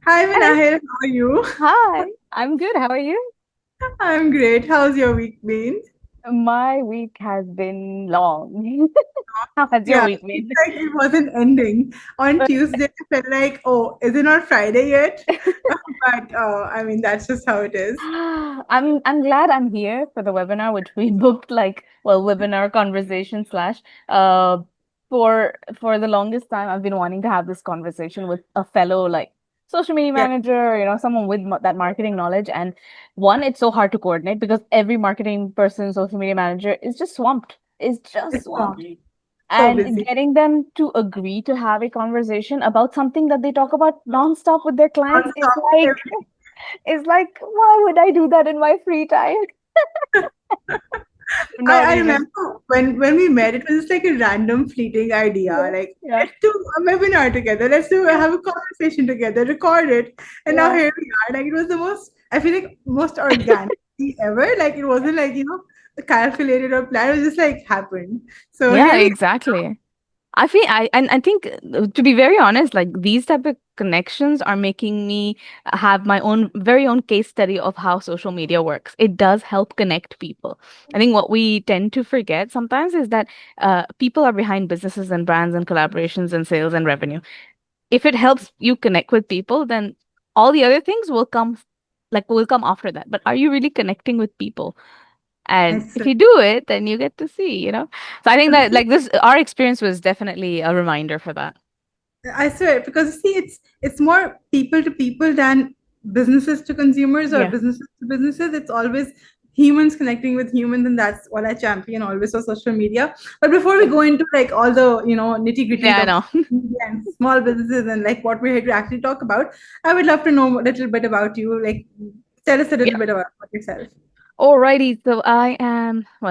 Hi, Hi. Vinahil. How are you? Hi. I'm good. How are you? I'm great. How's your week been? My week has been long. How has your Yeah, week it's been? like it wasn't ending. On Tuesday, I felt like, oh, is it not Friday yet? But I mean, that's just how it is. I'm glad I'm here for the webinar, which we booked webinar conversation slash. Uh, for the longest time, I've been wanting to have this conversation with a fellow social media Yeah, manager, someone with that marketing knowledge. And one, it's so hard to coordinate because every marketing person, social media manager is just swamped. Is just it's so, swamped. so And busy. getting them to agree to have a conversation about something that they talk about nonstop with their clients Non-stop. is like, why would I do that in my free time? Not I even. remember when we met, it was just like a random fleeting idea. Yeah, Like, yeah, let's do a webinar together. Let's do yeah, have a conversation together, record it, and now yeah, here we are. Like, it was the most. I feel like most organic thing ever. Like, it wasn't like calculated or planned. It was just like happened. So yeah, here we exactly. I think to be very honest, like these type of connections are making me have my own very own case study of how social media works. It does help connect people. I think what we tend to forget sometimes is that people are behind businesses and brands and collaborations and sales and revenue. If it helps you connect with people, then all the other things will come after that. But are you really connecting with people? are. And if you do it, then you get to see. So I think that like this, our experience was definitely a reminder for that. I swear, because see, it's more people to people than businesses to consumers or Yeah. businesses to businesses. It's always humans connecting with humans, and that's what I champion always for social media. But before we Yeah. go into like all the nitty gritties Yeah, I of know. media and small businesses and like what we're here to actually talk about, I would love to know a little bit about you. Like, tell us a little Yeah. bit about yourself. Alrighty, so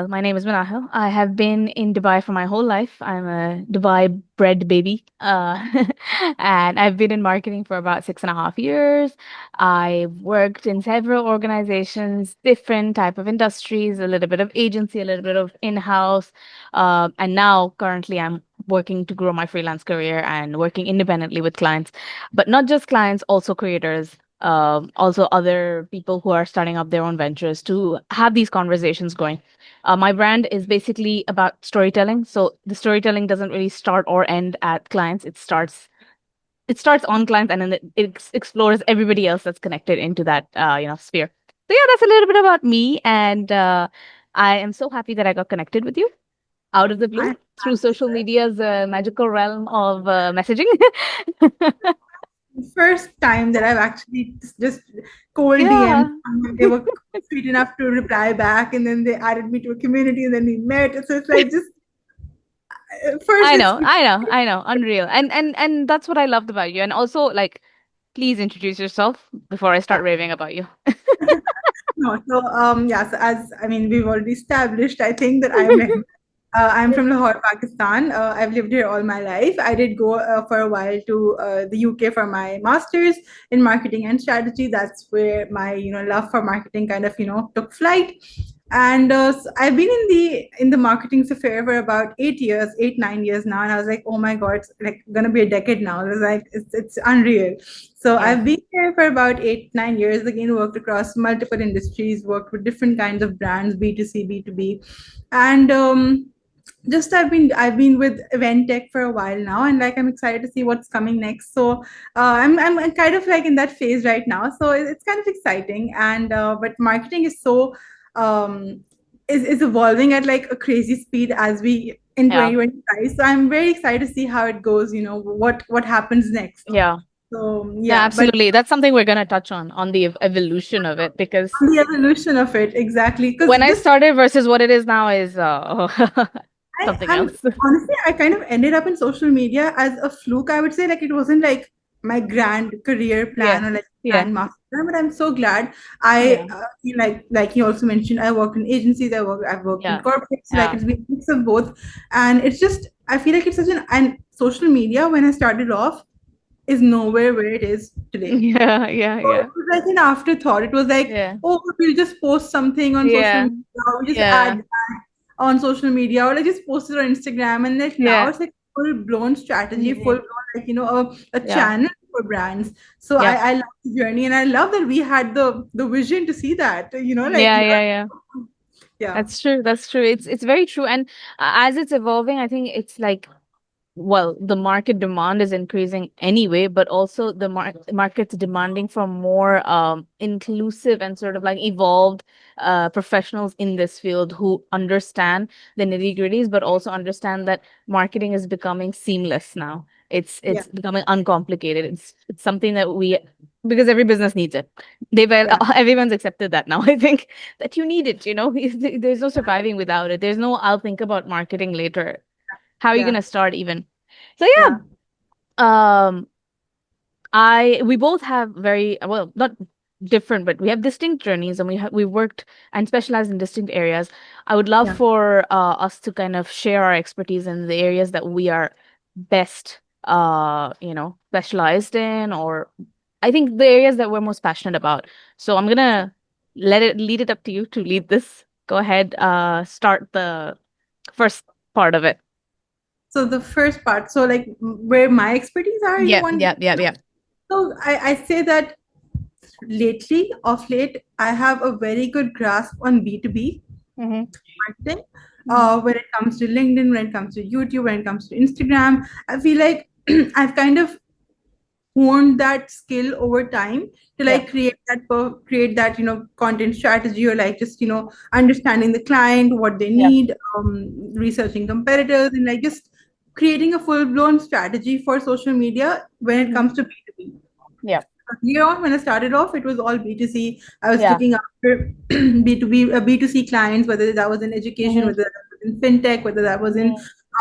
my name is Manahil. I have been in Dubai for my whole life. I'm a Dubai bred baby. And I've been in marketing for about 6.5 years. I've worked in several organizations, different type of industries, a little bit of agency, a little bit of in-house. And now currently I'm working to grow my freelance career and working independently with clients, but not just clients, also creators, also other people who are starting up their own ventures to have these conversations going. My brand is basically about storytelling. So the storytelling doesn't really start or end at clients. It starts on clients and then it explores everybody else that's connected into that sphere. So yeah, that's a little bit about me, and I am so happy that I got connected with you out of the blue I'm through social media's magical realm of messaging. first time that I've actually just cold DM. Yeah. They were sweet enough to reply back, and then they added me to a community, and then we met. So it's like just first I it's know, I know, I know. Unreal. And that's what I loved about you. And also, like, please introduce yourself before I start raving about you. no. So yeah. So as I mean, we've already established. I think that I'm from Lahore, Pakistan. I've lived here all my life. I did go for a while to the UK for my master's in marketing and strategy. That's where my love for marketing kind of took flight. And I've been in the marketing sphere for about 8 years, 8 9 years now, and I was like, oh my god, it's like gonna be a decade now. It was like it's unreal. So Yeah. I've been here for about 8 9 years. Again, worked across multiple industries, worked with different kinds of brands, B2C, B2B, and just I've been with event tech for a while now, and like I'm excited to see what's coming next. So I'm kind of like in that phase right now, so it's kind of exciting. And but marketing is so um is evolving at like a crazy speed as we in Yeah. 2025. So I'm very excited to see how it goes, what happens next. Yeah. So No, yeah, but absolutely. That's something we're going to touch on the evolution of it, because on the evolution of it, exactly, because when I just started versus what it is now is I something and else. honestly, I kind of ended up in social media as a fluke. I would say like it wasn't like my grand career Yeah. plan or like Yeah. grand master plan, but I'm so glad. I Yeah. like you also mentioned, I worked in agencies, I've worked in Yeah. corporates, so like Yeah. it's been a mix of both, and it's just I feel like it's such an and social media when I started off is nowhere where it is today. Yeah. Yeah. So it Yeah. was like an afterthought. It was like, Yeah. oh, we'll just post something on social Yeah. media, we just Yeah. add that on social media, or like just post it on Instagram. And like now Yeah. it's like full blown strategy, full Yeah. blown like a Yeah. channel for brands. So Yep. I love the journey, and I love that we had the vision to see that, like Yeah, yeah, yeah. yeah, That's true. That's true. It's very true. And as it's evolving, I think it's like, well, the market demand is increasing anyway, but also the market's demanding for more inclusive and sort of like evolved professionals in this field who understand the nitty-gritties, but also understand that marketing is becoming seamless now. yeah, It's becoming uncomplicated. It's something that we, because every business needs it. yeah, Everyone's accepted that now. I think that you need it, you know. There's no surviving without it. There's no I'll think about marketing later. How are you yeah, gonna start even? So yeah, yeah, I we both have very well, not different, but we have distinct journeys, and we worked and specialized in distinct areas. I would love yeah. for us to kind of share our expertise in the areas that we are best specialized in, or I think the areas that we're most passionate about. So I'm gonna let it lead it up to you to lead this. Go ahead, start the first part of it. So the first part, so like where my expertise are, you Yeah, want? yeah, yeah, yeah. So I say that of late, I have a very good grasp on B2B Mm-hmm. marketing. Mm-hmm. When it comes to LinkedIn, when it comes to YouTube, when it comes to Instagram, I feel like I've kind of honed that skill over time to Yeah. like create that content strategy, or like just understanding the client, what they Yeah. need, researching competitors, and like just creating a full blown strategy for social media when it Mhm. comes to B2B. Yeah. Earlier on, when I started off, it was all B2C. I was Yeah. looking after B2B, B2C clients, whether that was in education, Mm-hmm. whether that was in fintech, whether that was in,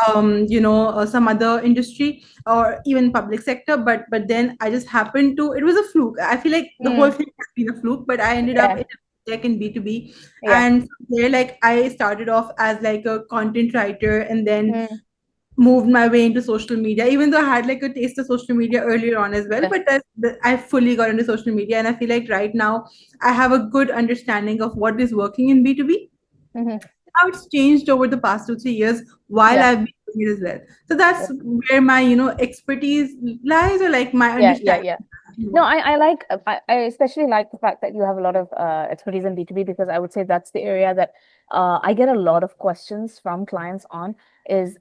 Mm-hmm. some other industry or even public sector. But then I just happened to. It was a fluke. I feel like the whole Mm. thing has been a fluke. But I ended up Yeah. in tech and B2B, Yeah. and there, like I started off as like a content writer, and then Mm. moved my way into social media, even though I had like a taste of social media earlier on as well. Yeah. But I fully got into social media, and I feel like right now I have a good understanding of what is working in B2B, Mm-hmm. how it's changed over the past 2 3 years while Yeah. I've been doing it as well. So that's Yeah. where my expertise lies, or like my Yeah. Yeah. understanding. Yeah. No, I like I especially like the fact that you have a lot of expertise in B2B, because I would say that's the area that I get a lot of questions from clients on is,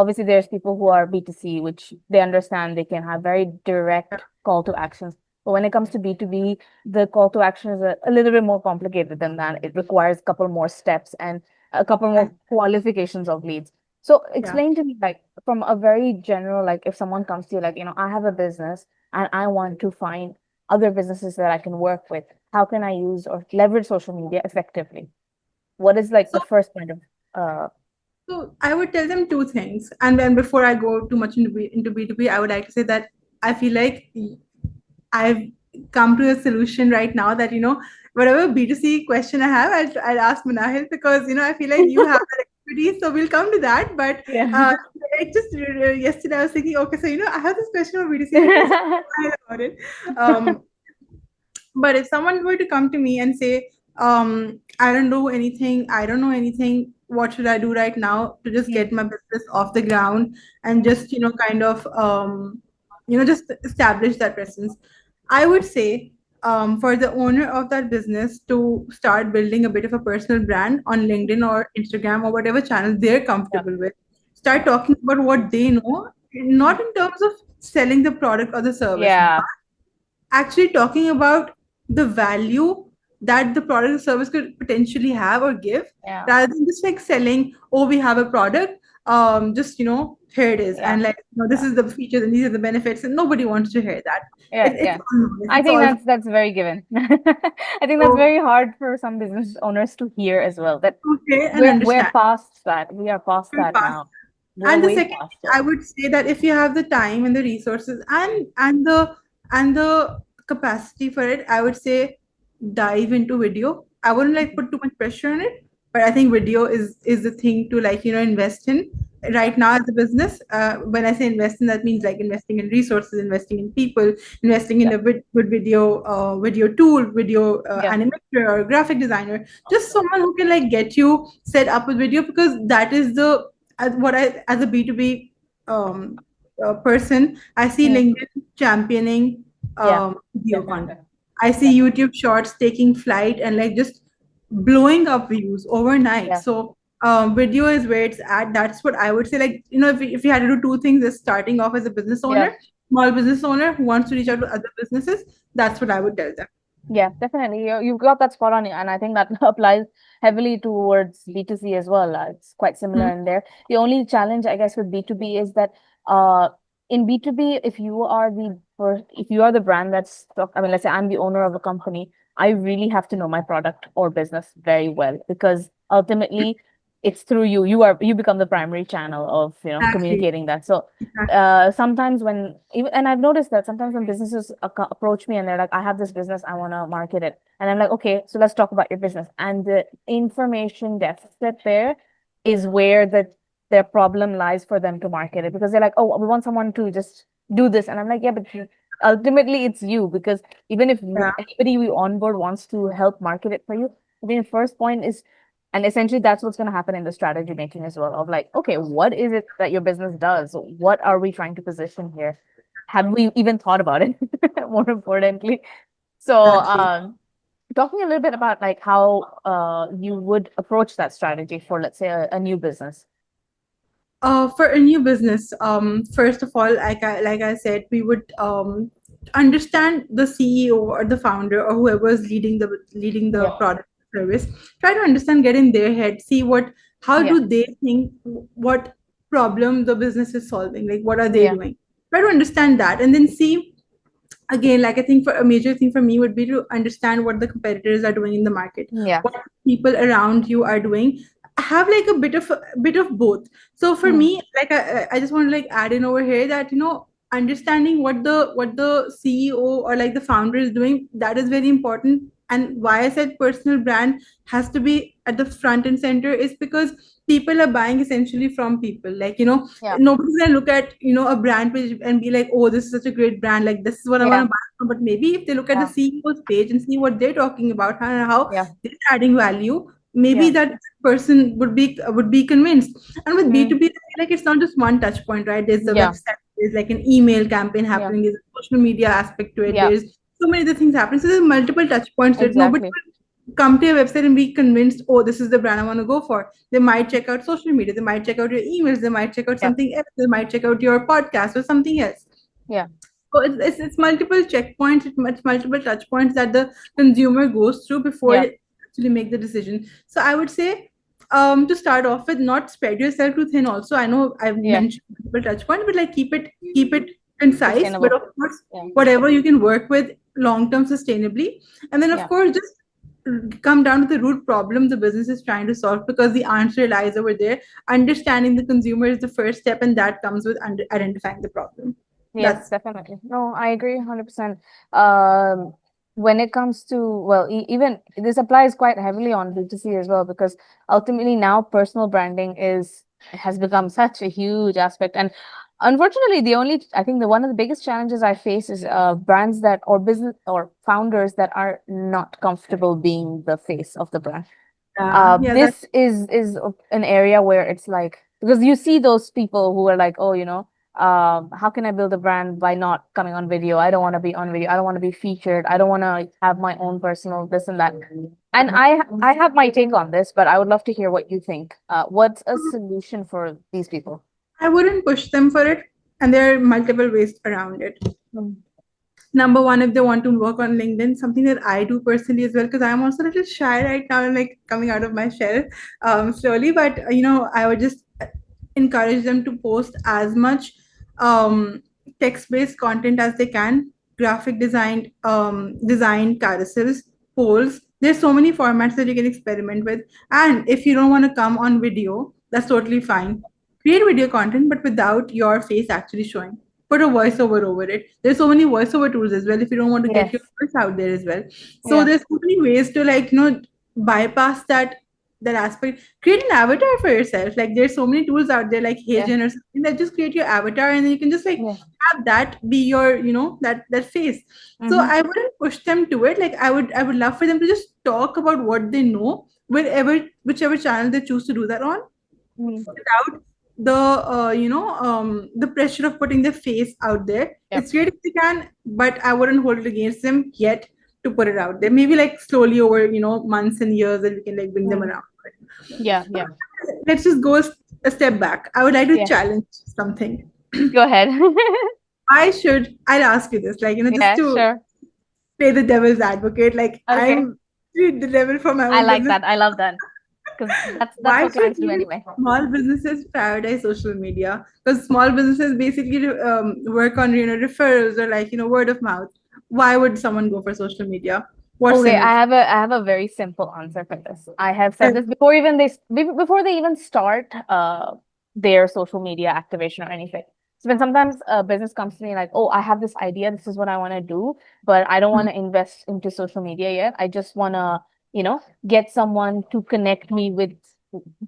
obviously there's people who are B2C, which they understand they can have very direct call to actions. But when it comes to B2B, the call to action is a little bit more complicated than that. It requires a couple more steps and a couple Yeah, more qualifications of leads. So yeah. explain to me, like, from a very general, like, if someone comes to you, like, I have a business and I want to find other businesses that I can work with. How can I use or leverage social media effectively? What is like So the first point of uh So I would tell them two things. And then before I go too much into B2B, I would like to say that I feel like I've come to a solution right now that, whatever B2C question I have, I'll ask Manahil, because, I feel like you have that expertise. So we'll come to that. But Yeah. uh, yesterday I was thinking, okay, so, I have this question on B2C. Let me just ask about it. Um, but if someone were to come to me and say, I don't do anything, I don't know anything, what should I do right now to just Mm, get my business off the ground and mm, just, kind of, just establish that presence? I would say, for the owner of that business to start building a bit of a personal brand on LinkedIn or Instagram or whatever channel they're yeah, comfortable with. Start yeah, talking about what they know, not in terms of selling the product or the service, yeah, actually talking about the value that the product or service could potentially have or give, yeah, rather than just like selling, oh, we have a product, just here it is, yeah, and like, this yeah, is the features and these are the benefits, and nobody wants to hear that. yeah, It's yeah. all noise, I it's think all that's very given. I think that's so very hard for some business owners to hear as well. That okay and we're understand. past that. We are past Very that fast. now. We're And the way second past thing, it. I would say that if you have the time and the resources and the capacity for it, I would say dive into video. I wouldn't like Mhm. put too much pressure on it, but I think video is the thing to like invest in Yeah, right now as a business. When I say invest in, that means like investing in resources, investing in people, investing in yeah, a good video tool, video yeah, animator or graphic designer, just someone who can like get you set up with video, because that is the as what I as a B2B person, I see Mm. LinkedIn championing Yeah, video content. definitely. I see Definitely. YouTube Shorts taking flight and like just blowing up views overnight. Yeah. So video is where it's at. That's what I would say. Like, if you had to do two things, is starting off as a business owner, Yeah. small business owner who wants to reach out to other businesses, that's what I would tell them. Yeah, definitely. You've got that spot on, and I think that applies heavily towards B2C as well. It's quite similar Mhm. in there. The only challenge, I guess, with B2B is that uh, in B2B, if you are the brand I mean, let's say I'm the owner of a company, I really have to know my product or business very well because ultimately it's through you. You become the primary channel of, Exactly. communicating that. So Exactly. sometimes when even and I've noticed that sometimes when businesses approach me and they're like, I have this business, I want to market it, and I'm like, okay, so let's talk about your business. And the information deficit there is where their problem lies for them to market it, because they're like, oh, we want someone to just do this, and I'm like, yeah, but ultimately it's you, because even if Yeah. anybody we onboard wants to help market it for you, I mean, first point is, and essentially, that's what's going to happen in the strategy making as well. Of like, okay, what is it that your business does? What are we trying to position here? Have we even thought about it? More importantly. So, Exactly. talking a little bit about like how you would approach that strategy for, let's say, a new business. For a new business, first of all, like I said, we would understand the CEO or the founder or whoever is leading the Yeah. product service. Try to understand, get in their head, see how Yeah. do they think, what problem the business is solving, like what are they Yeah. doing. Try to understand that, and then see again, like I think for a major thing for me would be to understand what the competitors are doing in the market, Yeah. what people around you are doing. Have like a bit of both. So for Mm. me, like I just want to like add in over here that understanding what the CEO or like the founder is doing, that is very important. And why I said personal brand has to be at the front and center is because people are buying essentially from people. Like, Yeah. nobody's gonna look at a brand page and be like, oh, this is such a great brand, like this is what I want Yeah. to buy from. But maybe if they look at the Yeah. CEO's page and see what they're talking about and how Yeah. they're adding value, maybe Yeah. that person would be convinced. And with Mm. B2B, I feel like it's not just one touch point, right? There's the Yeah. website, there's like an email campaign Yeah. happening, there's a social media aspect to it, Yeah. there's so many other things happening. So there's multiple touch points to it. Nobody Exactly. will come to your website and be convinced, oh, this is the brand I want to go for. They might check out social media, they might check out your emails, they might check out Yeah. something else, they might check out your podcast or something else. Yeah. So it's multiple checkpoints, it's multiple touch points that the consumer goes through before Yeah. it actually make the decision. So I would say, to start off with, not spread yourself too thin. Also, I know I've Yeah. mentioned multiple touch points, but like keep it concise. But Sustainable. of course, Yeah. whatever you can work with long term sustainably, and then of Yeah. course just come down to the root problem the business is trying to solve, because the answer lies over there. Understanding the consumer is the first step, and that comes with identifying the problem. Yes, That's definitely. No, I agree 100%. Um, when it comes to, well, even this applies quite heavily on B2C as well, because ultimately now personal branding has become such a huge aspect. And unfortunately, I think the one of the biggest challenges I face is brands that or business or founders that are not comfortable being the face of the brand. yeah, that's This is an area where it's like, because you see those people who are like, oh, how can I build a brand by not coming on video? I don't want to be on video. I don't want to be featured. I don't want to have my own personal this and that. And I have my take on this, but I would love to hear what you think. What's a solution for these people? I wouldn't push them for it, and there are multiple ways around it. Mm. Number one, if they want to work on LinkedIn, something that I do personally as well, because I'm also a little shy right now and like coming out of my shell slowly. But I would just encourage them to post as much text-based content as they can, graphic design carousels, polls. There's so many formats that you can experiment with. And if you don't want to come on video, that's totally fine. Create video content, but without your face actually showing. Put a voiceover over it. There's so many voiceover tools as well if you don't want to get your Yes. voice out there as well. So Yeah. there's so many ways to like bypass that aspect. Create an avatar for yourself. Like there's so many tools out there like Yeah. HeyGen or something that just create your avatar, and then you can just like Yeah. have that be your that face. So Mm-hmm. I wouldn't push them to it. Like I would love for them to just talk about what they know, wherever whichever channel they choose to do that on, Mm. without the the pressure of putting their face out there. Yep. It's great if they can, but I wouldn't hold it against them yet to put it out there. Maybe like slowly over months and years, and we can like bring them Mm. around. Yeah, yeah, Let's just go a step back. I would like to yeah. challenge something. Go ahead. I'll ask you this, like, just Yeah, to sure. play the devil's advocate. Like, Okay. I'm the devil for my I own like business. that. I love that because that's Why what should clients do even anyway. small businesses prioritize social media? Because small businesses basically work on referrals or like word of mouth. Why would someone go for social media? What's Okay, in it? I have a very simple answer for this. I have said this before before they even start their social media activation or anything. So when sometimes a business comes to me like, "Oh, I have this idea. This is what I want to do, but I don't want to invest into social media yet. I just want to, get someone to connect me with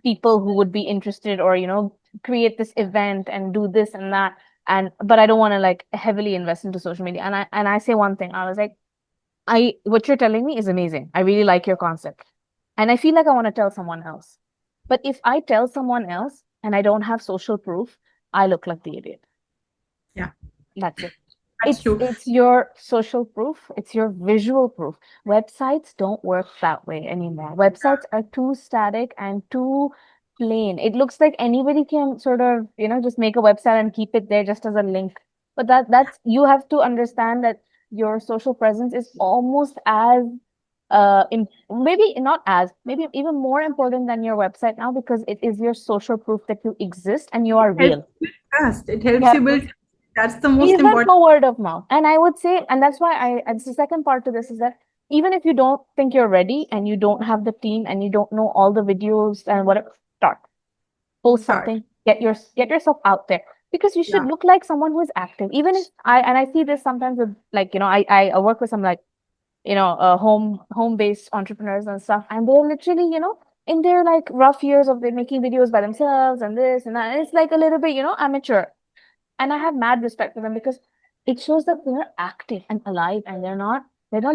people who would be interested or, create this event and do this and that. And but I don't want to like heavily invest into social media." And I say one thing. I was like, what you're telling me is amazing. I really like your concept. And I feel like I want to tell someone else. But if I tell someone else and I don't have social proof, I look like the idiot. Yeah, That's it. that's true. It's your social proof, it's your visual proof. Websites don't work that way anymore. Websites are too static and too plain. It looks like anybody can sort of, just make a website and keep it there just as a link. But that's you have to understand that your social presence is almost as maybe not as, maybe even more important than your website now because it is your social proof that you exist and you are Helps real. you build trust. It helps Yeah. you build. That's the most Even important. for word of mouth. And I would say, and that's why and the second part to this is that even if you don't think you're ready and you don't have the team and you don't know all the videos and whatever, start, post Start. something, get yourself out there because you should Yeah, look like someone who is active. Even if I see this sometimes with like, I work with some like, home based entrepreneurs and stuff, and they're literally, in their like rough years of they making videos by themselves and this and that. And it's like a little bit, amateur, and I have mad respect for them because it shows that they're active and alive and they're not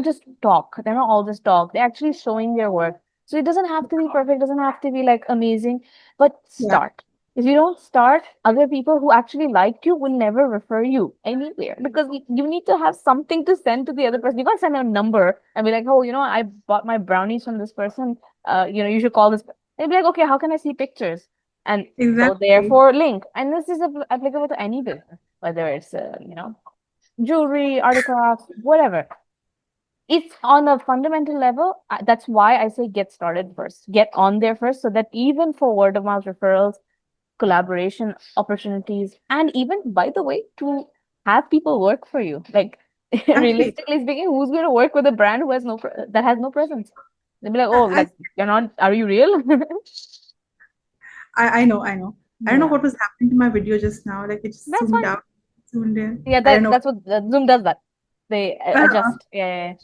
just talk. They're not all just talk. They're actually showing their work. So it doesn't have to be perfect, doesn't have to be like amazing, but yeah, start. If you don't start, other people who actually like you will never refer you anywhere because you need to have something to send to the other person. You can't send a number and be like, oh, I bought my brownies from this person. You should call this. They'd be like, okay, how can I see pictures? And so exactly. therefore link. And this is applicable to any business, whether it's jewelry, articles, whatever. It's on a fundamental level. That's why I say get started first. Get on there first so that even for word of mouth referrals, collaboration opportunities, and even by the way, to have people work for you. Like Exactly. realistically speaking, who's going to work with a brand who has that has no presence? They'll be like, oh, As like you're not, are you real? I know, I know. I don't know Yeah, what was happening to my video just now. Like it just that's zoomed fine. out, zoomed in. Yeah, I don't know. that's what Zoom does that. They adjust. Yeah,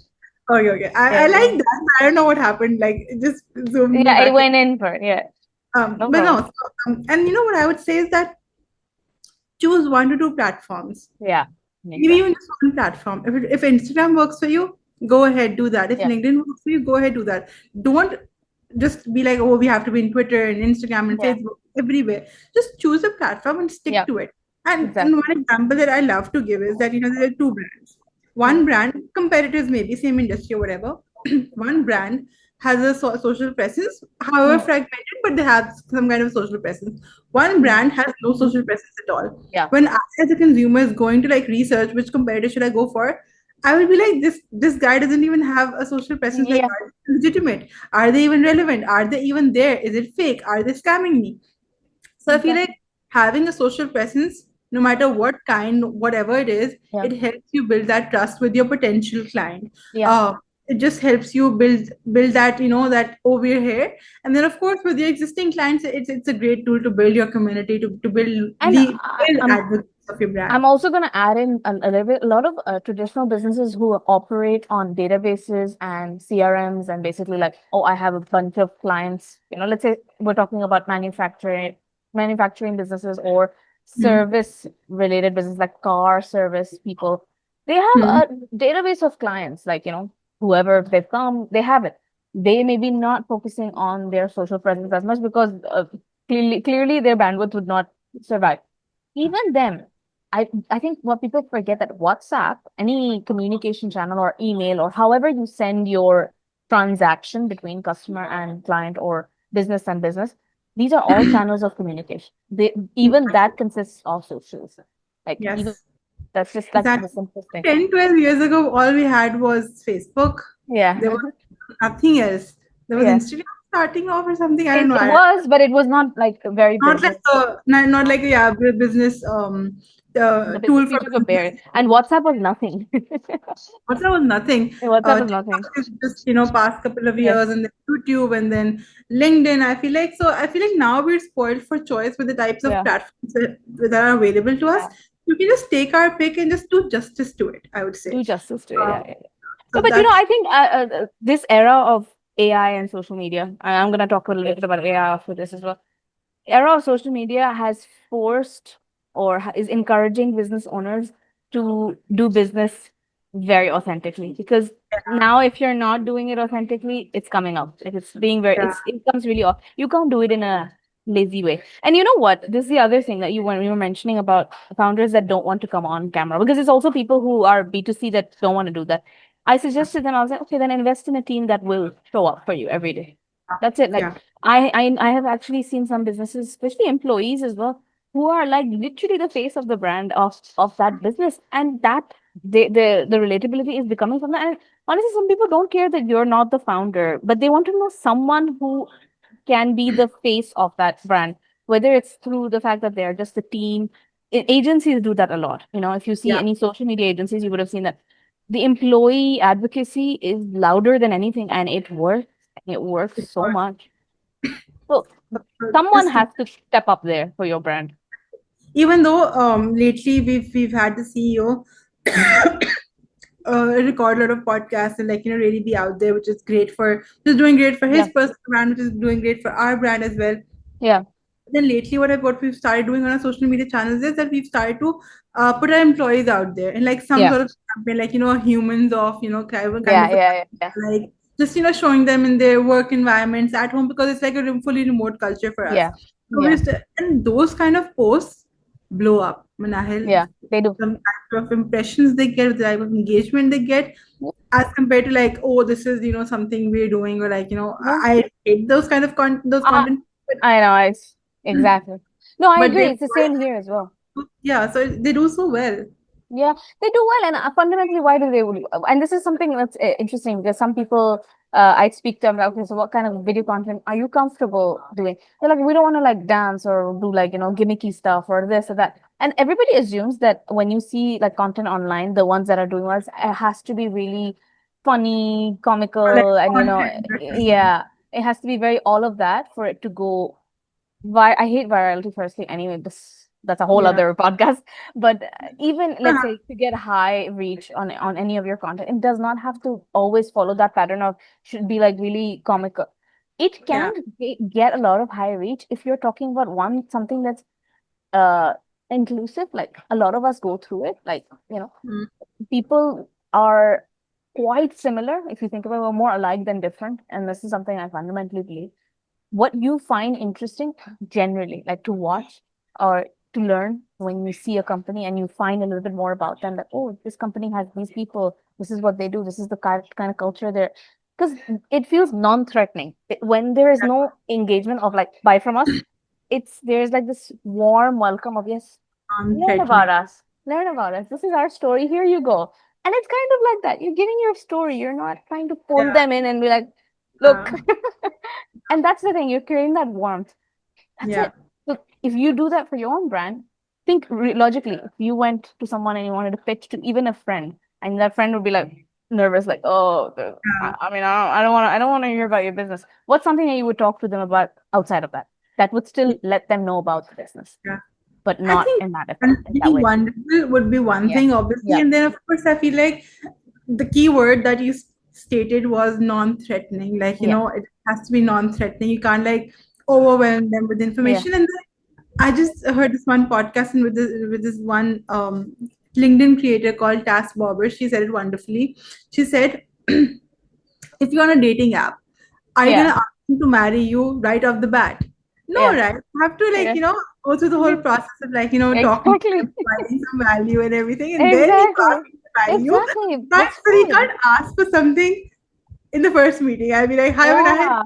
Okay, okay. I yeah, like yeah. that, but I don't know what happened. Like it just zoomed me Yeah, it back in. went in for yeah. No But no. problem. So, and you know what I would say is that choose 1 to 2 platforms. Yeah, Maybe exactly. even just one platform. If Instagram works for you, go ahead, do that. If Yeah, LinkedIn works for you, go ahead, do that. Don't just be like, oh, we have to be in Twitter and Instagram and yeah, Facebook everywhere. Just choose a platform and stick yeah, to it. And exactly. one example that I love to give is that there are two brands. Mm. One brand, competitors maybe same industry or whatever. One brand has a social presence, however Mm. fragmented, but they have some kind of social presence. One Mm. brand has no social presence at all. Yeah, When I, as a consumer, is going to like research which competitor should I go for, I will be like, this guy doesn't even have a social presence. Like, yeah, are they legitimate? Are they even relevant? Are they even there? Is it fake? Are they scamming me? So I feel like exactly. having a social presence, no matter what kind, whatever it is, Yeah, it helps you build that trust with your potential client. yeah. Uh, it just helps you build that that oh, we're here. And then of course with your existing clients, it's a great tool to build your community, to And build advocates of your brand. I'm also going to add in a little bit, a lot of traditional businesses who operate on databases and CRMs and basically like, oh, I have a bunch of clients. Let's say we're talking about manufacturing businesses or Hmm. service related business like car service people. They have Hmm. a database of clients, like, whoever they've come, they have it. They may be not focusing on their social presence as much because clearly their bandwidth would not survive. Even them, I think what people forget that WhatsApp, any communication channel or email or however you send your transaction between customer and client or business and business, these are all channels of communication. Even that consists of socials. Like even Yes, that's just like the exactly. simplest thing. 10, 12 years ago, all we had was Facebook. There Yeah. was nothing else. There was Yeah. Instagram starting off or something. I don't It know. was, but it was not like very Not big. like a not like a yeah, business The tool business for features were business. bare, and WhatsApp was nothing. WhatsApp was nothing. WhatsApp was TikTok nothing. is just past couple of years, Yes. and then YouTube, and then LinkedIn. I feel like I feel like now we're spoiled for choice with the types of Yeah. platforms that are available to us. Yeah. You can just take our pick and just do justice to it, I would say. Do justice to it. Uh, Yeah, yeah, yeah. so No, but that's I think this era of AI and social media, and I'm going to talk a little bit about AI after this as well. Era of social media has forced or is encouraging business owners to do business very authentically, because now if you're not doing it authentically, it's coming out like it's being very yeah, it comes really off. You can't do it in a lazy way. And you know what, this is the other thing that you were mentioning about founders that don't want to come on camera, because it's also people who are B2C that don't want to do that. I suggested them, I was like, okay, then invest in a team that will show up for you every day. That's it. Like yeah, I have actually seen some businesses, especially employees as well, who are like literally the face of the brand of that business, and that the relatability is becoming from that. And honestly, some people don't care that you're not the founder, but they want to know someone who can be the face of that brand, whether it's through the fact that they're just a team. Agencies do that a lot. You know, if you see yeah. any social media agencies, you would have seen that the employee advocacy is louder than anything, and it works. It works so much. So someone Just has to step up there for your brand. even though lately we've had the CEO record a lot of podcasts and really be out there, which is great for just doing great for his Yeah. personal brand, which is doing great for our brand as well. Yeah. Then lately, what we've started doing on our social media channels is that we've started to put our employees out there in like some Yeah. sort of campaign, like humans of kind Yeah. of a Yeah. Yeah. like just showing them in their work environments at home, because it's like a fully remote culture for us. Yeah. So Yeah. and those kind of posts blow up. Manahil, Yeah. They do. the type of impressions they get, the type of engagement they get, as compared to like, oh, this is something we're doing, or like Yeah. I hate those kind of those Uh, content, but I know. It's exactly. No, I but they agree. It's the same here as well. yeah, so they do so well. Yeah, they do well, and fundamentally, why do they? And this is something that's interesting because some people, I speak to them like, okay, so what kind of video content are you comfortable doing? They're like, we don't want to like dance or do like gimmicky stuff or this or that. And everybody assumes that when you see like content online, the ones that are doing well, it has to be really funny, Or like comical, and content versus yeah, it has to be very all of that for it to go I hate virality firstly. Anyway, this that's a whole yeah. other podcast. But even let's Uh-huh. say to get high reach on any of your content, it does not have to always follow that pattern of should be like really comical. It Yeah. can get a lot of high reach if you're talking about something that's uh inclusive. Like a lot of us go through it. Like Mm. people are quite similar if you think about it, we're more alike than different, and this is something I fundamentally believe. What you find interesting generally, like to watch or to learn when you see a company and you find a little bit more about them, that, oh, this company has these people, this is what they do, this is the kind of culture there. Because it feels non-threatening. When there is no engagement of like, buy from us, there's like this warm welcome of, yes, learn Threatening. about us, learn about us. This is our story. Here you go. And it's kind of like that. You're giving your story. You're not trying to Yeah. pull them in and be like, look. Uh, And that's the thing, you're creating that warmth. That's yeah. it. So if you do that for your own brand, think logically. If you went to someone and you wanted to pitch to even a friend, and that friend would be like nervous, like, oh, Yeah. I mean, I don't want to hear about your business. What's something that you would talk to them about outside of that? That would still let them know about the business, Yeah. but I not think in that effect, and in that being way. wonderful would be one Yeah. thing, obviously. Yeah. And then, of course, I feel like the key word that you stated was non-threatening. Like, Yeah. it has to be non-threatening. You can't like overwhelm them with Yeah. information. And then I just heard this one podcast, and with this one LinkedIn creator called Task Bobber. She said it wonderfully. She said, if you're on a dating app, are you Yeah. gonna ask him to marry you right off the bat? No, Yeah. right? You have to like, Yeah. go through the whole Mhm. process of talking to them, Exactly. providing some value and everything, and then you ask Exactly. me the value. Exactly. Right? That's So you true. can't ask for something in the first meeting. I'll be like, "Hi, when I had Yeah.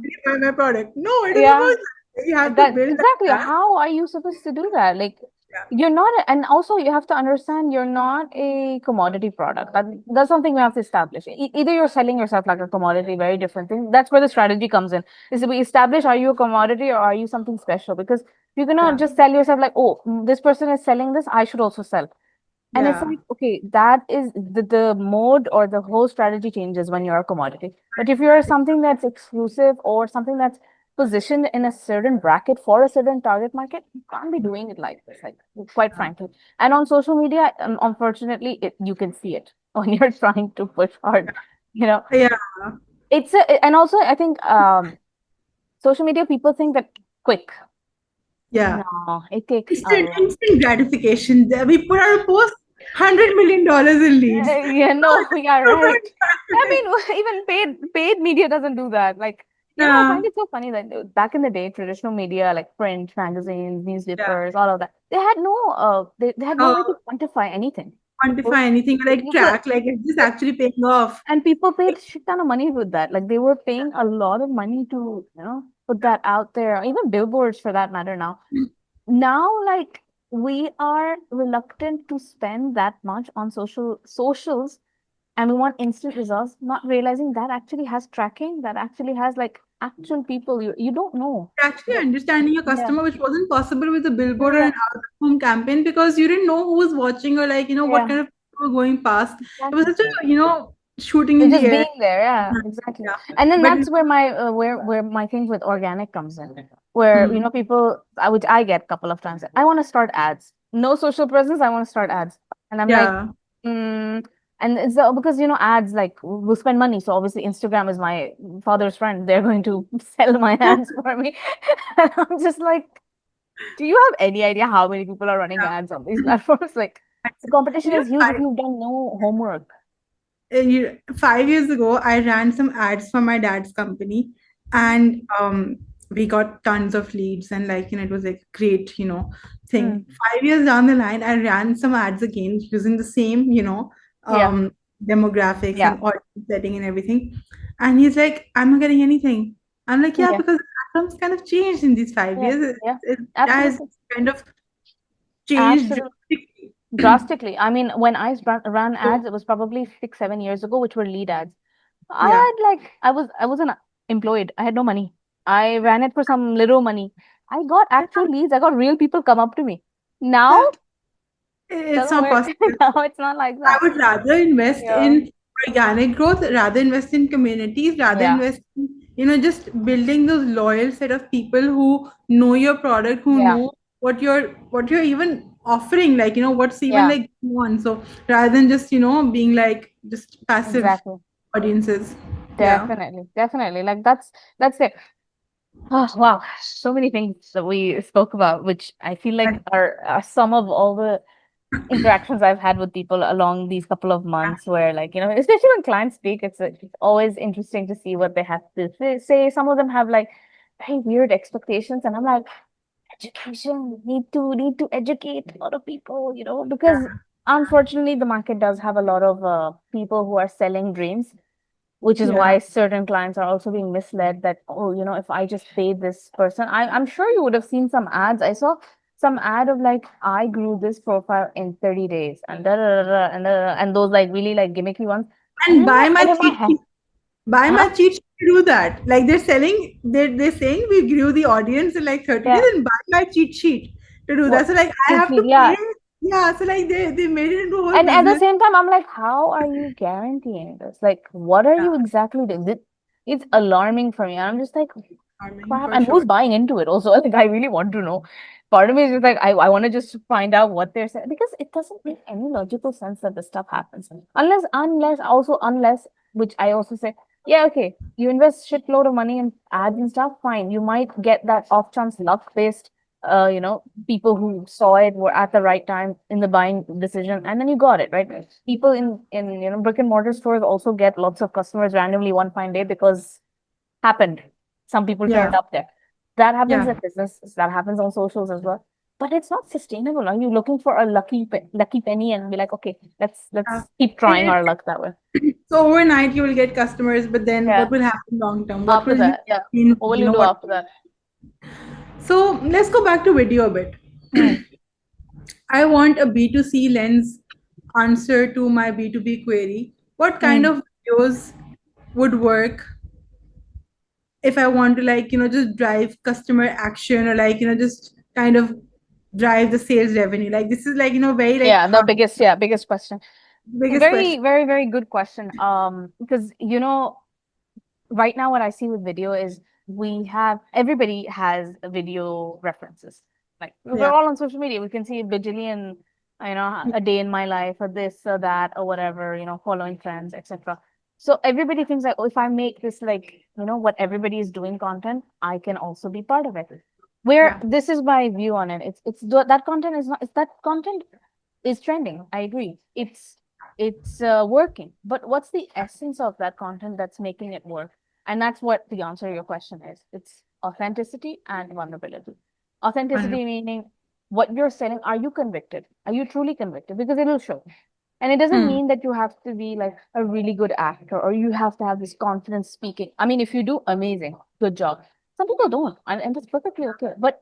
my product." No, it doesn't Yeah. work. That way. You have to That build that exactly. trust. How are you supposed to do that? Like, Yeah, you're not, and also you have to understand you're not a commodity product. That's something we have to establish. Either you're selling yourself like a commodity, very different thing. That's where the strategy comes in. Is to be establish, are you a commodity or are you something special? Because you cannot yeah, just sell yourself like, oh, this person is selling this, I should also sell. And it's yeah. like, okay, that is the mode or the whole strategy changes when you're a commodity. But if you're something that's exclusive or something that's positioned in a certain bracket for a certain target market, you can't be doing it like this, like quite frankly. And on social media, unfortunately, you can see it when you're trying to push hard. You know, Yeah, and also I think social media people think that quick. yeah. No, it takes a Instant, lot. instant gratification. We put out a post, $100 million in leads. Yeah, No, no, yeah, right. I it's mean, even paid media doesn't do that. Like, I yeah, find it so funny that back in the day, traditional media like print, magazines, yeah. newspapers, all of that, they had no Uh, way to quantify anything. They quantify were- anything like You could, track, like is this actually paying off? and people paid shit ton of money with that. Like they were paying a lot of money to, put that out there, even billboards for that matter now like we are reluctant to spend that much on socials and we want instant results, not realizing that actually has tracking, that actually has like actual people you don't know. Actually Yeah, understanding your yeah, customer, which wasn't possible with a billboard or yeah, an out-of-home campaign because you didn't know who was watching or what yeah, kind of people were going past. It was exactly. such a, shooting in It's the just air. being there, yeah, exactly. Yeah. And then But that's where my thing with organic comes in, where hmm, people, which I get a couple of times. I want to start ads, no social presence. I want to start ads, and I'm like, yeah. mm, and it's because ads like will spend money. So obviously Instagram is my father's friend. They're going to sell my ads for me, and I'm just like, do you have any idea how many people are running ads on these platforms? Like, the competition You know, is huge if you've done no homework. 5 years ago, I ran some ads for my dad's company, and we got tons of leads, and it was like great, thing. Mm. 5 years down the line, I ran some ads again using the same, Yeah, um, demographics yeah, and audience setting and everything. And he's like, "I'm not getting anything." I'm like, "Yeah, yeah. because the platform's kind of changed in these five Yeah, years. yeah, It has absolutely. kind of changed Absolutely. drastically." Drastically. I mean, when I ran So ads, it was probably 6, 7 years ago, which were lead ads. yeah, I wasn't employed. I had no money. I ran it for some little money. I got yeah, actual leads. I got real people come up to me. Now, yeah. It's doesn't not work. possible. Now it's not like I that. would rather invest Yeah. in organic growth, rather invest in communities, rather Yeah. invest in, just building those loyal set of people who know your product, who Yeah. know what you're even offering, what's even Yeah. like on. So rather than just, being like just passive Exactly. audiences. Yeah. Definitely. Definitely. Like that's it. Oh, wow. So many things that we spoke about, which I feel like are some of all the interactions I've had with people along these couple of months where especially when clients speak, it's always interesting to see what they have to say. Some of them have like very weird expectations and I'm like, education, need to educate a lot of people, because Yeah. unfortunately the market does have a lot of people who are selling dreams, which is Yeah. why certain clients are also being misled that, oh, if I just pay this person, I'm sure you would have seen some ads. I saw some ad of like, I grew this profile in 30 days and da, da, da, da, and and those like really like gimmicky ones. And buy my And in my cheat head, sheet. Buy huh? my cheat sheet to do that. Like they're saying we grew the audience in like 30 days Yeah. and buy my cheat sheet to do that. What? So like I Cheat have sheet, to yeah. pay. Yeah, so like they made it into a whole And at the business. same time, I'm like, how are you guaranteeing this? Like, what are Yeah, you exactly doing? It's alarming for me. I'm just like, farming crap. for And who's sure. buying into it also? Like, I really want to know. Part of me is just like, I want to just find out what they're saying because it doesn't make any logical sense that this stuff happens. Unless, which I also say, yeah, okay, you invest shitload of money in ads and stuff, fine. You might get that off chance luck based, people who saw it were at the right time in the buying decision, and then you got it, right? People in brick and mortar stores also get lots of customers randomly one fine day because happened. Some people turned Yeah, up there. That happens yeah, in business. That happens on socials as well. but it's not sustainable. Are you looking for a lucky penny and be like, okay, let's Yeah. let's keep trying And our luck that way? so overnight you will get customers, but then Yeah. what will happen long term? What After will you that, yeah. mean, What will you do what? after that? So let's go back to video a bit. Hmm. I want a B2C lens answer to my B2B query. What kind Hmm. of videos would work if I want to, like, just drive customer action, or, like, just kind of drive the sales revenue? Like, this is, like, very, like, Yeah, the hard, biggest question. biggest Very, question. very, very good question. Because right now what I see with video is everybody has video references. Like we're Yeah. all on social media. We can see a bajillion, a day in my life or this or that or whatever, following trends, etc. So everybody thinks like, oh, if I make this like, what everybody is doing content, I can also be part of it. Where Yeah. this is my view on it. That content is not, it's that content is trending. I agree. It's working. But what's the essence of that content that's making it work? And that's what the answer to your question is. It's authenticity and vulnerability. Wonderful. Authenticity meaning what you're selling, are you convicted? Are you truly convicted? Because it'll show. And it doesn't Hmm. mean that you have to be like a really good actor or you have to have this confidence speaking. I mean, if you do, amazing, good job. Some people don't, and that's perfectly okay. But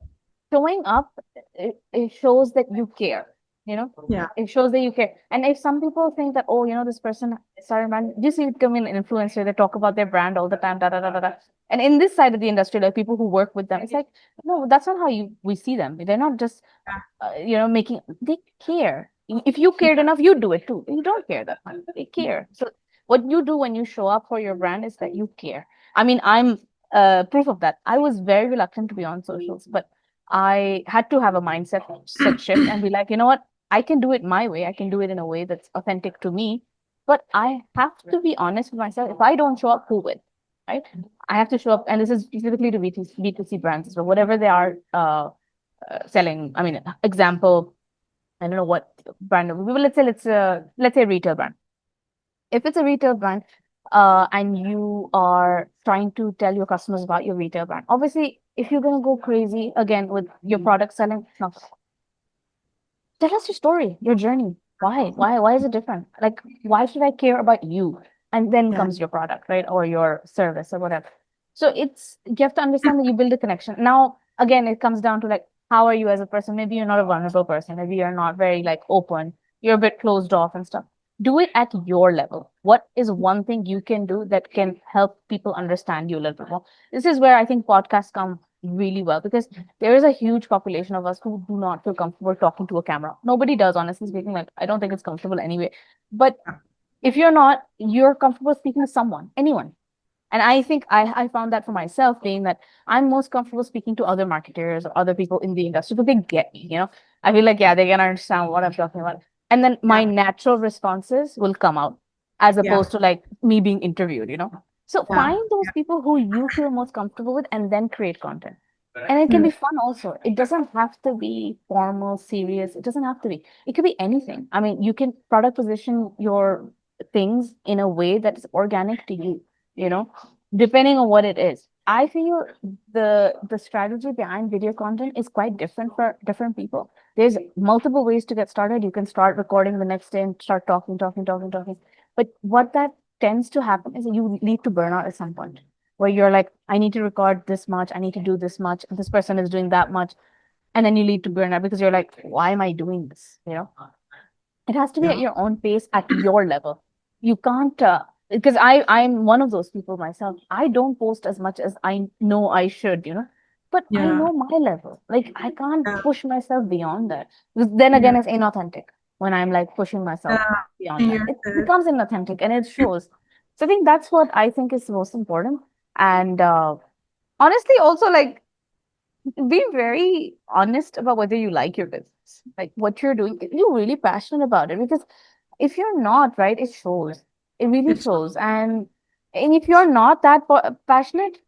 showing up, it shows that you care, you know? Yeah. It shows that you care. And if some people think that, oh, this person started brand, do you see it come in an influencer, they talk about their brand all the time, da da da da da. And in this side of the industry, like people who work with them, it's like, no, that's not how we see them. They're not just making they care. If you cared enough, you'd do it too. You don't care that much. They care. So what you do when you show up for your brand is that you care. I mean, I'm proof of that. I was very reluctant to be on socials, but I had to have a mindset set shift and be like, you know what? I can do it my way. I can do it in a way that's authentic to me. But I have to be honest with myself. If I don't show up, who will? Right? I have to show up, and this is specifically to B2C brands. So whatever they are selling. I mean, example, I don't know what brand. Let's say retail brand. If it's a retail brand, and you are trying to tell your customers about your retail brand, obviously, if you're gonna go crazy again with your product selling, no, tell us your story, your journey. Why is it different? Like, why should I care about you? And then Yeah. comes your product, right? Or your service or whatever. So you have to understand that you build a connection. Now, again, it comes down to like, how are you as a person? Maybe you're not a vulnerable person. Maybe you're not very like open. You're a bit closed off and stuff. Do it at your level. What is one thing you can do that can help people understand you a little bit more? This is where I think podcasts come really well because there is a huge population of us who do not feel comfortable talking to a camera. Nobody does, honestly speaking. Like, I don't think it's comfortable anyway. But if you're not, you're comfortable speaking to someone, anyone. And I think I found that for myself, being that I'm most comfortable speaking to other marketers or other people in the industry because they get me. I feel like, yeah, they can understand what I'm talking about. And then my Yeah. natural responses will come out as Yeah. opposed to like me being interviewed. So Yeah. find those people who you feel most comfortable with and then create content. And it can Hmm. be fun also. It doesn't have to be formal, serious. It doesn't have to be. It could be anything. I mean, you can product position your things in a way that is organic to you know, depending on what it is. I feel the strategy behind video content is quite different for different people. There's multiple ways to get started. You can start recording the next day and start talking, talking, talking, talking. But what that tends to happen is that you lead to burnout at some point where you're like, I need to record this much, I need to do this much, and this person is doing that much. And then you lead to burnout because you're like, why am I doing this? It has to be at Yeah. your own pace, at your level. You can't, because I'm one of those people myself. I don't post as much as I know I should. But I Yeah. know my level. Like I can't Yeah. push myself beyond that. Because then Yeah. again, it's inauthentic when I'm like pushing myself Yeah. beyond that. It Yourself. becomes inauthentic and it shows. So I think that's what I think is most important. And honestly, also like be very honest about whether you like your business, like what you're doing. If you're really passionate about it, because if you're not, right, it shows. It really It's shows. And if you're not that passionate,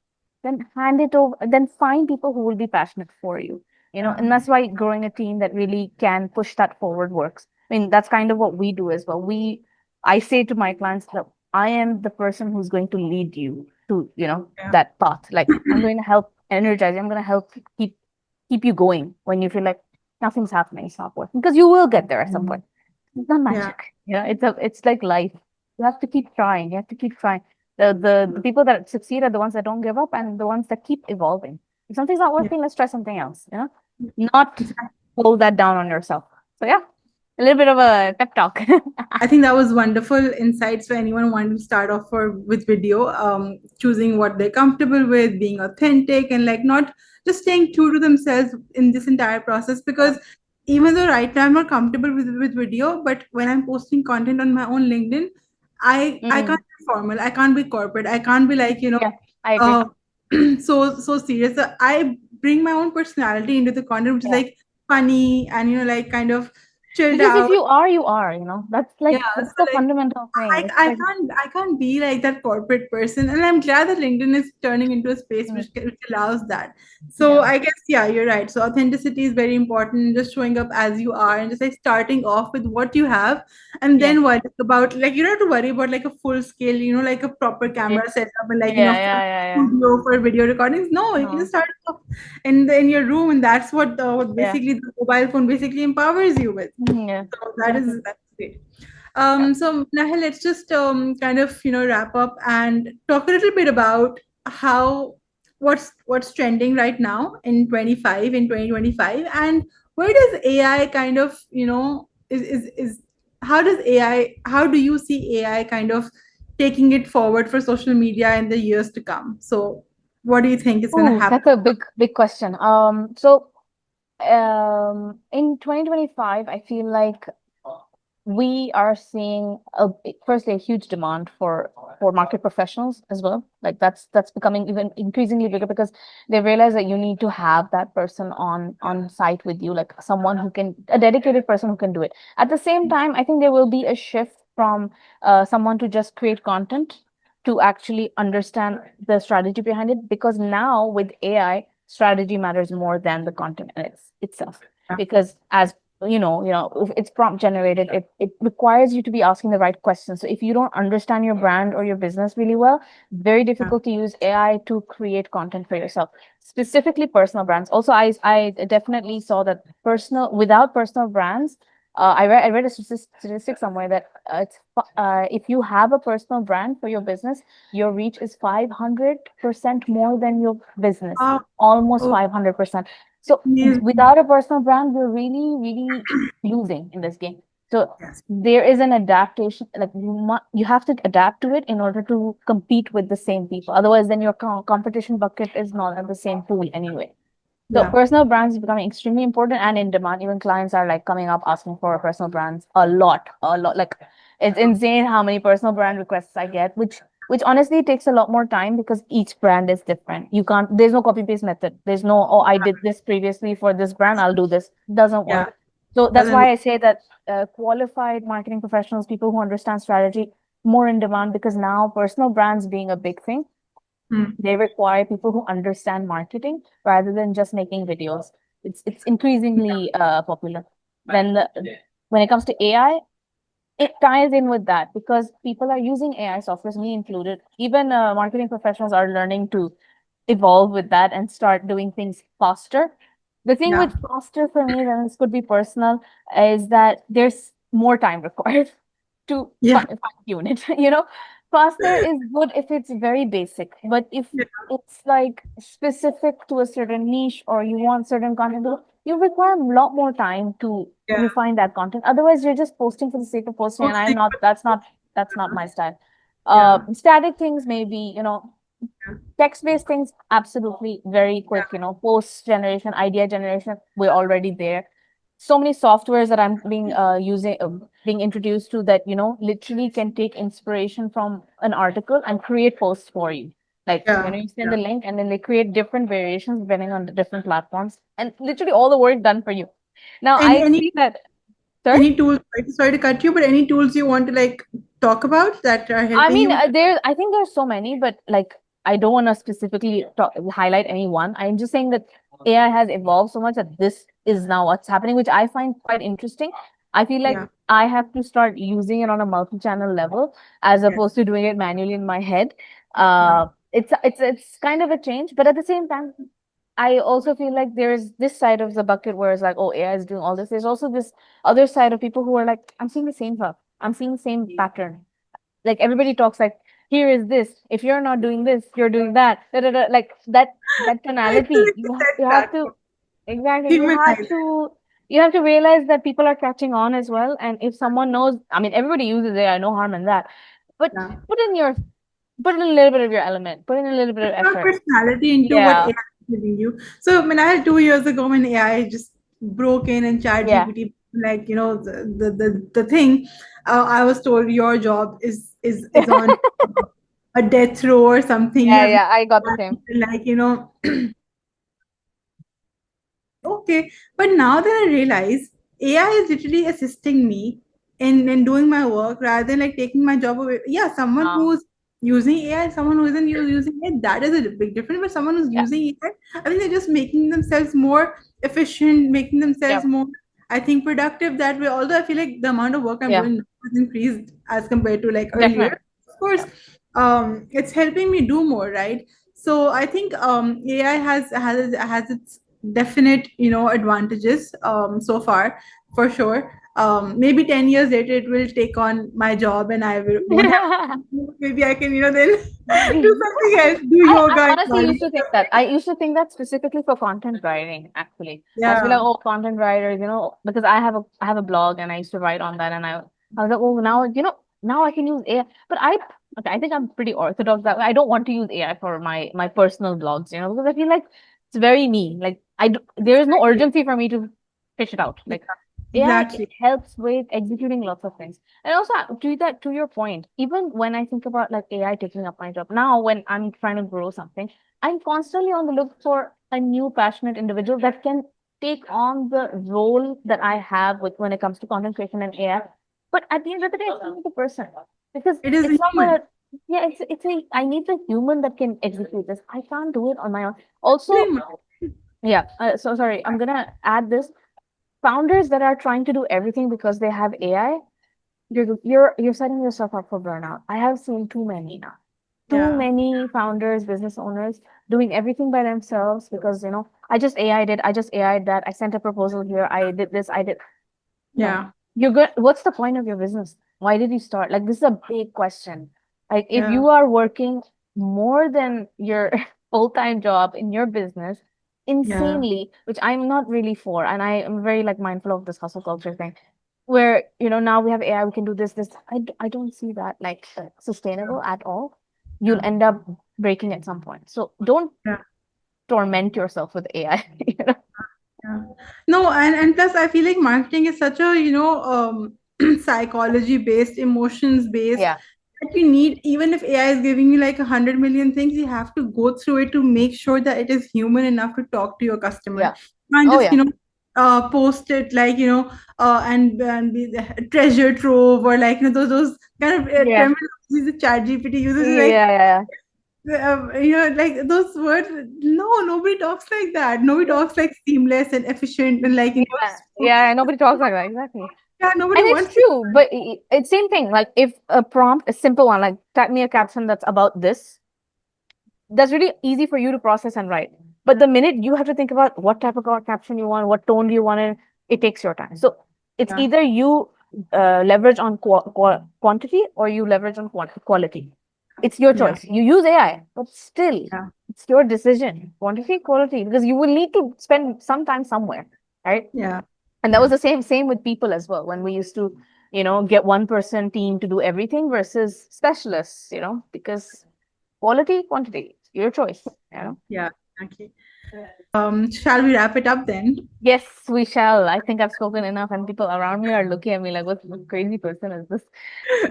then hand it over. Then find people who will be passionate for you. And that's why growing a team that really can push that forward works. I mean, that's kind of what we do as well. I say to my clients that I am the person who's going to lead you to, yeah. that path. Like I'm going to help energize you. I'm going to help keep you going when you feel like nothing's happening, it's not working. Because you will get there at some point. It's not Yeah, magic. It's like life. You have to keep trying. You have to keep trying. The people that succeed are the ones that don't give up and the ones that keep evolving. If something's not yeah. working, let's try something else, Not Exactly. hold that down on yourself. So yeah, a little bit of a pep talk. I think that was wonderful insights for anyone wanting to start off with video, choosing what they're comfortable with, being authentic, and like not just staying true to themselves in this entire process. Yeah. Because even though right now I'm not comfortable with video, but when I'm posting content on my own LinkedIn, I Mm, can't be formal, I can't be corporate, I can't be like yeah, I agree. uh, so serious. So I bring my own personality into the content, which is Yeah. like funny and like kind of chilled Because if out. you are, you are, That's Yeah, like that's so the like fundamental thing. It's like I can't be like that corporate person, and I'm glad that LinkedIn is turning into a space mm, which allows that. So yeah, I guess yeah, you're right. So authenticity is very important. Just showing up as you are, and just like starting off with what you have, and yeah. then worry about like you don't have to worry about like a full scale, like a proper Yeah, camera setup and like yeah, full yeah, yeah. studio for video recordings. No, you can just No. start off in your room, and that's what Yeah. basically the mobile phone basically empowers you with. Yeah. So Exactly. that's great. Yeah. So Nahal, let's just kind of wrap up and talk a little bit about how what's trending right now in 2025, and where does AI kind of is how do you see AI kind of taking it forward for social media in the years to come? So what do you think is going to Oh, happen? that's a big question. In 2025, I feel like we are seeing firstly a huge demand for market professionals as well. Like that's becoming even increasingly bigger because they realize that you need to have that person on site with you, like someone who can a dedicated person who can do it. At the same time, I think there will be a shift from someone to just create content to actually understand the strategy behind it, because now with AI, strategy matters more than the content in itself. Yeah, Because as if it's prompt generated, it requires you to be asking the right questions. So if you don't understand your brand or your business really well, very yeah. difficult to use AI to create content for yourself, specifically personal brands. Also, I definitely saw that without personal brands, I read a statistic somewhere that if you have a personal brand for your business, your reach is 500% more than your business, Oh, almost oh, 500%. So amazing. without a personal brand, we're really, really losing in this game. So Yes. there is an adaptation, like you have to adapt to it in order to compete with the same people. Otherwise, then your competition bucket is not at the same pool anyway. So Yeah. personal brands is becoming extremely important and in demand. Even clients are like coming up asking for personal brands a lot, a lot. Like it's insane how many personal brand requests I get, which honestly takes a lot more time because each brand is different. You can't, there's no copy paste method. There's no, oh, I did this previously for this brand, I'll do this. Doesn't Yeah. work. So that's Doesn't why I say that qualified marketing professionals, people who understand strategy, more in demand because now personal brands being a big thing, mm, they require people who understand marketing rather than just making videos. It's increasingly popular. Then when it comes to AI, it ties in with that because people are using AI software, me included. Even marketing professionals are learning to evolve with that and start doing things faster. The thing yeah. with faster for me, then this could be personal, is that there's more time required to Yeah. fine tune it. Faster is good if it's very basic, but if Yeah. it's like specific to a certain niche or you want certain content, you require a lot more time to Yeah. refine that content. Otherwise, you're just posting for the sake of posting, and I'm Posting. not. That's not my style. Yeah. Static things maybe, text-based things, absolutely very Yeah. quick, post generation, idea generation, we're already there. So many softwares that I'm being introduced to that, literally can take inspiration from an article and create posts for you. Like, Yeah. you send the Yeah. link and then they create different variations depending on the different platforms and literally all the work done for you. Now Any I any see that, sorry? any tools? Sorry to cut you, but any tools you want to like talk about that are I helping mean, you? I think there's so many, but like, I don't want to specifically highlight any one. I'm just saying that AI has evolved so much that this is now what's happening, which I find quite interesting. I feel like Yeah. I have to start using it on a multi-channel level as Yes. opposed to doing it manually in my head. Yeah. It's kind of a change, but at the same time, I also feel like there's this side of the bucket where it's like, oh, AI is doing all this. There's also this other side of people who are like, I'm seeing the same stuff. I'm seeing the same pattern. Like everybody talks like, here is this. If you're not doing this, you're doing that. Da, da, da. Like that I feel tonality. like that You have to platform exactly. humanize it. You have to realize that people are catching on as well. And if someone knows, I mean, everybody uses AI, no harm in that. But Yeah. put in your put in a little bit of your element. Put in a little bit of Your effort. personality into what AI Yeah. is giving you. So when I had 2 years ago when AI just broke in and chat Yeah. GPT, like the thing, I was told your job is on a death row or something. You Yeah, have yeah, I got the same. like okay. But now that I realize AI is literally assisting me in doing my work rather than like taking my job away. Yeah, someone Um, who's using AI, someone who isn't using it, that is a big difference. But someone who's yeah, using AI, I think they're just making themselves more efficient, making yeah, themselves more, I think, productive that way. Although I feel like the amount of work I'm yeah, doing now has increased as compared to like earlier. definitely. Of course, Yeah. it's helping me do more, right? So I think AI has its definite advantages so far, for sure. Maybe 10 years later it will take on my job and won't have maybe I can then do something else, do I yoga in honestly Bali. used to think that. I used to think that specifically for content writing, actually. I used to be like, Yeah, oh, content writers, because I have a blog and I used to write on that and I was like, oh, now, now I can use AI. But okay, I think I'm pretty orthodox that way. I don't want to use AI for my personal blogs, because I feel like it's very me. Like there is no exactly. urgency for me to fish it out. Yeah, Like AI exactly. helps with executing lots of things. And also to your point, even when I think about like AI taking up my job, now when I'm trying to grow something, I'm constantly on the look for a new passionate individual that can take on the role that I have with when it comes to content creation and AI. But at the end of the day, it's not the person. Because It is a it's not human. gonna yeah, it's a I need the human that can execute this. I can't do it on my own. Also, Human. yeah, so sorry, I'm gonna add this. Founders that are trying to do everything because they have AI, you're setting yourself up for burnout. I have seen too many now. Too Yeah, many founders, business owners doing everything by themselves because I just AI'd it, I just AI'd that, I sent a proposal here, I did this, I did no. yeah, You're good. What's the point of your business? Why did you start? Like this is a big question. Like if yeah, you are working more than your full-time job in your business yeah, insanely, which I'm not really for, and I am very like mindful of this hustle culture thing where now we have AI, we can do this. I don't see that like sustainable at all. You'll yeah, end up breaking at some point. So don't yeah. torment yourself with AI. Yeah. No, and plus I feel like marketing is such a, psychology based, emotions based, Yeah, that you need, even if AI is giving you like 100 million things, you have to go through it to make sure that it is human enough to talk to your customer. yeah. You can't Oh just, yeah. post it like, and be the treasure trove, or like, those kind of Yeah. terminologies the chat GPT uses, Yeah, like, yeah, yeah. like those words. No, nobody talks like that. Nobody talks like seamless and efficient and like, Yeah, yeah, nobody talks like that, exactly. yeah, nobody And it's wants to. true, but it's same thing. Like if a prompt, a simple one, like type me a caption that's about this, that's really easy for you to process and write. But the minute you have to think about what type of caption you want, what tone do you want it takes your time. So it's Yeah, either you leverage on quantity or you leverage on quality. It's your yeah, choice. You use AI, but still, yeah, it's your decision. Quantity, quality, because you will need to spend some time somewhere, right? yeah, And that was yeah, the same with people as well. When we used to, get one person team to do everything versus specialists, because quality, quantity, your choice. yeah. Okay. Shall we wrap it up then? Yes, we shall. I think I've spoken enough, and people around me are looking at me like, what crazy person is this?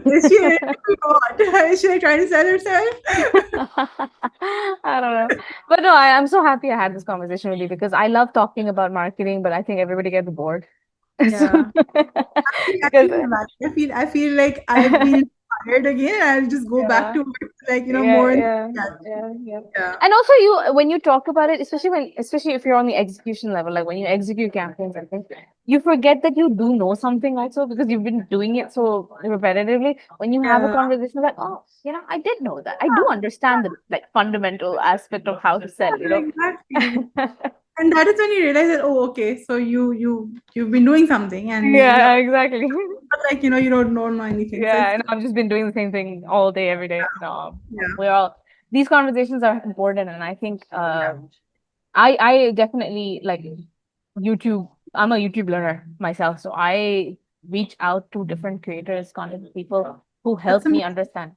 Is she really what? Is she like trying to sell herself? I don't know. But no, I'm so happy I had this conversation with you because I love talking about marketing, but I think everybody gets bored. So, Yeah. I because feel dramatic. I feel like I've been inspired again. I'll just go back yeah. to work like, Yeah, more yeah, enthusiastic. yeah, yeah. Yeah. And also you when you talk about it, especially if you're on the execution level, like when you execute campaigns and things, you forget that you do know something also because you've been doing it so repetitively. When you have a Yeah. conversation like, oh, I did know that. I do understand the like fundamental aspect of how to sell, Yeah, exactly. And that is when you realize that, oh, okay, so you've been doing something, and Yeah, exactly. not like, you don't know anything. So Yeah, it's and good. I've just been doing the same thing all day, every day. No, Yeah. we're all these conversations are important, and I think I definitely like YouTube. I'm a YouTube learner myself, so I reach out to different creators, content people That's amazing.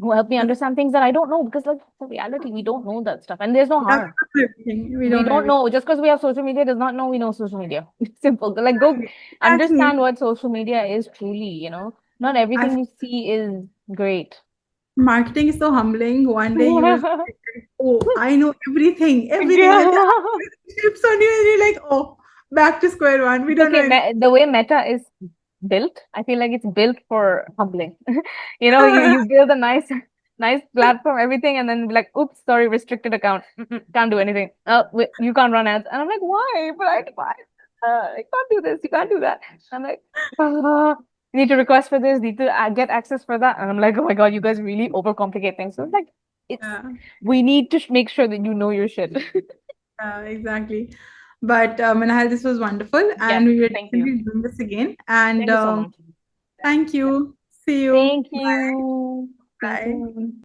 who help me understand things that I don't know because like the reality, we don't know that stuff, and there's no Yeah, we harm. don't know everything. We We don't know don't everything. know just because we have social media does not know we know social media. It's simple. Like go Exactly. understand what social media is truly, Not I everything you see is great. Marketing is so humbling. One day you will Yeah. think, like, oh, I know everything, and then Yeah. it flips on you, and you're like, oh, back to square one. We It's don't know okay. anything. The way Meta is built, I feel like it's built for humbling. You build a nice platform, everything, and then be like, oops, sorry, restricted account. Can't do anything. Oh, wait, you can't run ads. And I'm like, why? But why? I can't do this. You can't do that. I'm like, need to request for this. Need to get access for that. And I'm like, oh my God, you guys really overcomplicate things. So it's like, it's Yeah, we need to make sure that you know your shit. yeah, exactly. But Manahal, this was wonderful, Yeah. and we will Thank you. definitely doing this again. And Thank you so much. thank you. See you. Thank you. See you Bye. soon.